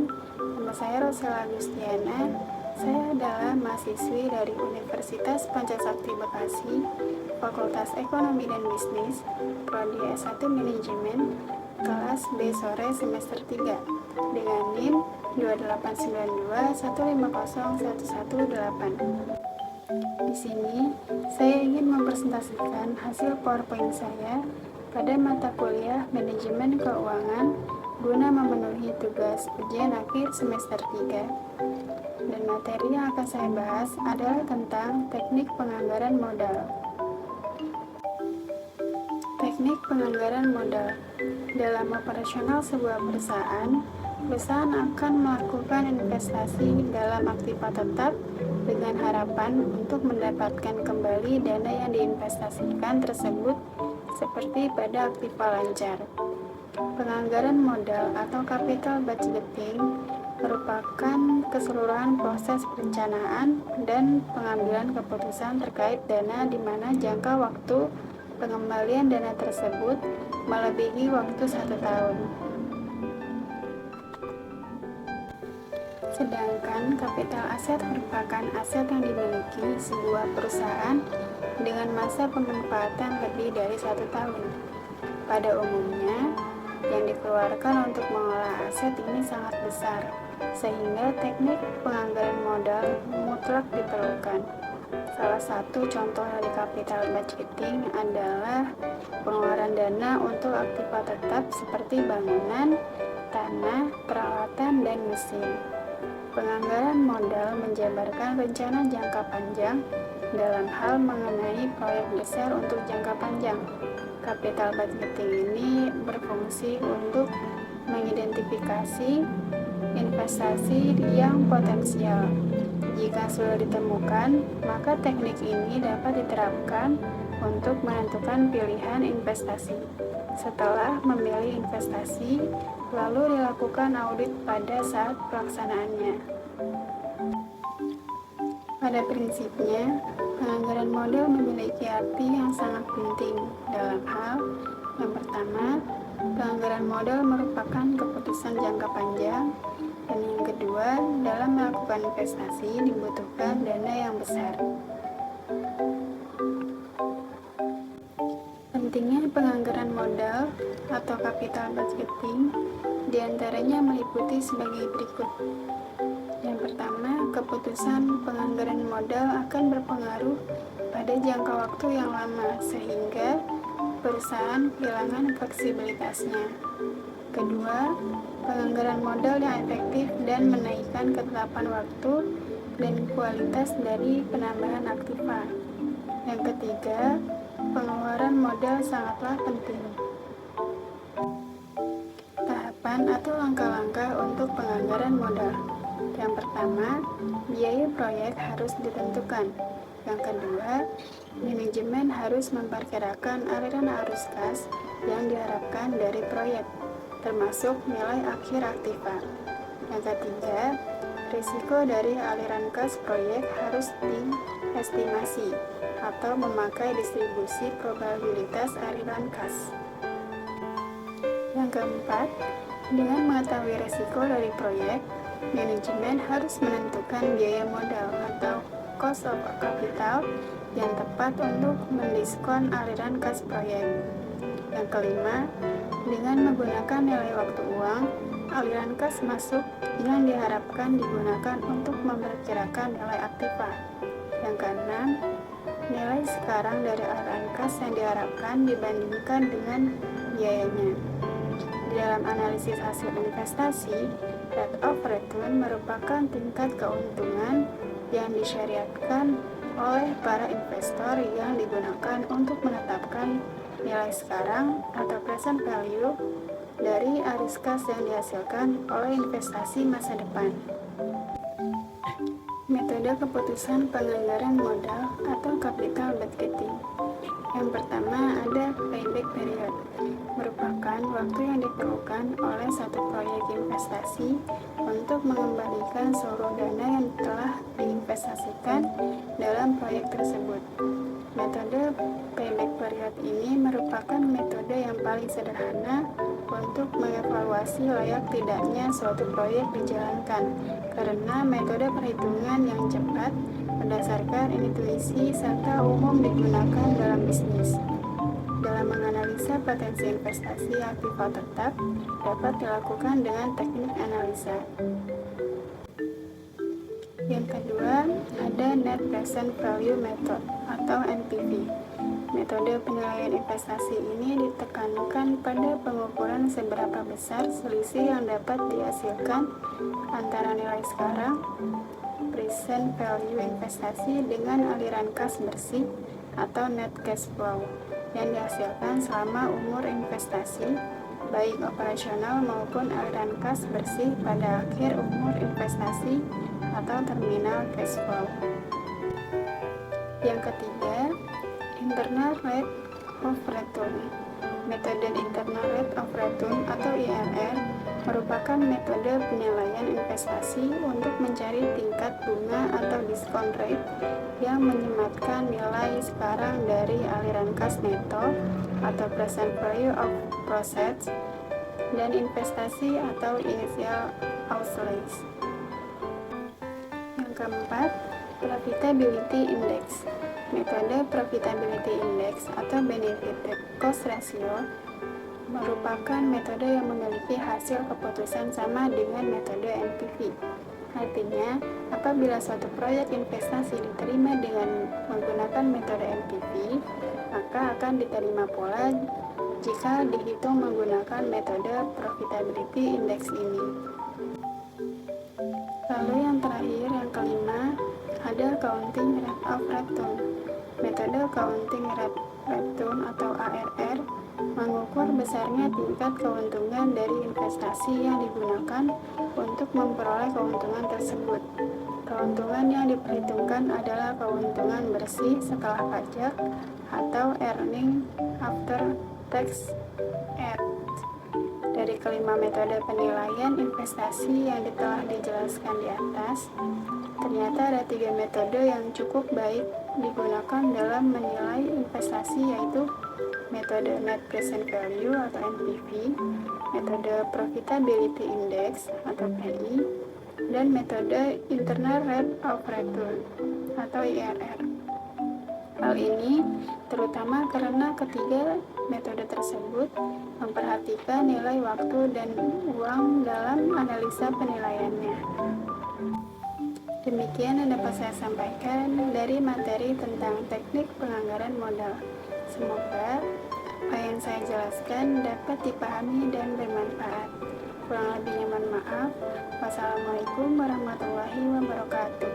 perkenalkan, nama saya Rosela Agustiana. Saya adalah mahasiswi dari Universitas Pancasakti Bekasi, Fakultas Ekonomi dan Bisnis, Prodi S1 Manajemen, kelas B sore semester 3, dengan NIM 2892150118. Di sini, saya ingin mempresentasikan hasil PowerPoint saya pada mata kuliah Manajemen Keuangan guna memenuhi tugas ujian akhir semester 3. Dan materi yang akan saya bahas adalah tentang teknik penganggaran modal. Teknik penganggaran modal. Dalam operasional sebuah perusahaan akan melakukan investasi dalam aktiva tetap dengan harapan untuk mendapatkan kembali dana yang diinvestasikan tersebut seperti pada aktiva lancar. Penganggaran modal atau capital budgeting merupakan keseluruhan proses perencanaan dan pengambilan keputusan terkait dana di mana jangka waktu pengembalian dana tersebut melebihi waktu 1 tahun. Sedangkan kapital aset merupakan aset yang dimiliki sebuah perusahaan dengan masa pemanfaatan lebih dari 1 tahun. Pada umumnya, yang dikeluarkan untuk mengolah aset ini sangat besar, sehingga teknik penganggaran modal mutlak diperlukan. Salah satu contoh dari capital budgeting adalah pengeluaran dana untuk aktiva tetap seperti bangunan, tanah, peralatan, dan mesin. Penganggaran modal menjabarkan rencana jangka panjang dalam hal mengenai proyek besar untuk jangka panjang. Capital budgeting ini berfungsi untuk mengidentifikasi investasi yang potensial. Jika sudah ditemukan, maka teknik ini dapat diterapkan untuk menentukan pilihan investasi. Setelah memilih investasi, lalu dilakukan audit pada saat pelaksanaannya. Pada prinsipnya, penganggaran modal memiliki arti yang sangat penting dalam hal yang pertama, penganggaran modal merupakan keputusan jangka panjang, dan yang kedua, dalam melakukan investasi dibutuhkan dana yang besar. Pentingnya penganggaran modal atau capital budgeting diantaranya meliputi sebagai berikut. Yang pertama, keputusan penganggaran modal akan berpengaruh pada jangka waktu yang lama sehingga perusahaan kehilangan fleksibilitasnya. Kedua, penganggaran modal yang efektif dan menaikkan ketetapan waktu dan kualitas dari penambahan aktiva. Yang ketiga, pengeluaran modal sangatlah penting. Tahapan atau langkah-langkah untuk penganggaran modal. Yang pertama, biaya proyek harus ditentukan. Yang kedua, manajemen harus memperkirakan aliran arus kas yang diharapkan dari proyek, termasuk nilai akhir aktiva. Yang ketiga, risiko dari aliran kas proyek harus diestimasi atau memakai distribusi probabilitas aliran kas. Yang keempat, dengan mengetahui risiko dari proyek, manajemen harus menentukan biaya modal atau cost of capital yang tepat untuk mendiskon aliran kas proyek. Yang kelima, dengan menggunakan nilai waktu uang, aliran kas masuk yang diharapkan digunakan untuk memperkirakan nilai aktiva. Yang keenam, nilai sekarang dari aliran kas yang diharapkan dibandingkan dengan biayanya. Di dalam analisis hasil investasi, rate of return merupakan tingkat keuntungan yang disyariatkan oleh para investor yang digunakan untuk menetapkan nilai sekarang atau present value dari arus kas yang dihasilkan oleh investasi masa depan. Metode keputusan penganggaran modal atau capital budgeting. Yang pertama ada payback period, merupakan waktu yang diperlukan oleh satu proyek investasi untuk mengembalikan seluruh dana yang telah diinvestasikan dalam proyek tersebut. Metode payback period ini merupakan metode yang paling sederhana untuk mengevaluasi layak tidaknya suatu proyek dijalankan, karena metode perhitungan yang cepat berdasarkan intuisi serta umum digunakan dalam bisnis. Dalam menganalisa potensi investasi aktiva tetap dapat dilakukan dengan teknik analisa. Yang kedua, ada Net Present Value Method atau NPV. Metode penilaian investasi ini ditekankan pada pengukuran seberapa besar selisih yang dapat dihasilkan antara nilai sekarang present value investasi dengan aliran kas bersih atau net cash flow yang dihasilkan selama umur investasi, baik operasional maupun aliran kas bersih pada akhir umur investasi atau terminal cash flow. Yang ketiga, Internal Rate of Return. Metode Internal Rate of Return atau IRR merupakan metode penilaian investasi untuk mencari tingkat bunga atau discount rate yang menyematkan nilai sekarang dari aliran kas neto atau present value of assets dan investasi atau initial outlays. Yang keempat, Profitability Index. Metode Profitability Index atau Benefit Cost Ratio merupakan metode yang memiliki hasil keputusan sama dengan metode NPV. Artinya, apabila suatu proyek investasi diterima dengan menggunakan metode NPV, maka akan diterima pula jika dihitung menggunakan metode Profitability Index ini. Lalu yang terakhir, yang kelima, ada Accounting Rate of Return. Metode Accounting Rate Return atau ARR mengukur besarnya tingkat keuntungan dari investasi yang digunakan untuk memperoleh keuntungan tersebut. Keuntungan yang diperhitungkan adalah keuntungan bersih setelah pajak atau earning after tax (EAT). Dari kelima metode penilaian investasi yang telah dijelaskan di atas, ternyata ada 3 metode yang cukup baik digunakan dalam menilai investasi, yaitu metode Net Present Value atau NPV, metode Profitability Index atau PI, dan metode Internal Rate of Return atau IRR. Hal ini terutama karena ketiga metode tersebut memperhatikan nilai waktu dan uang dalam analisa penilaiannya. Demikian yang dapat saya sampaikan dari materi tentang teknik penganggaran modal. Semoga apa yang saya jelaskan dapat dipahami dan bermanfaat. Kurang lebihnya mohon maaf. Wassalamualaikum warahmatullahi wabarakatuh.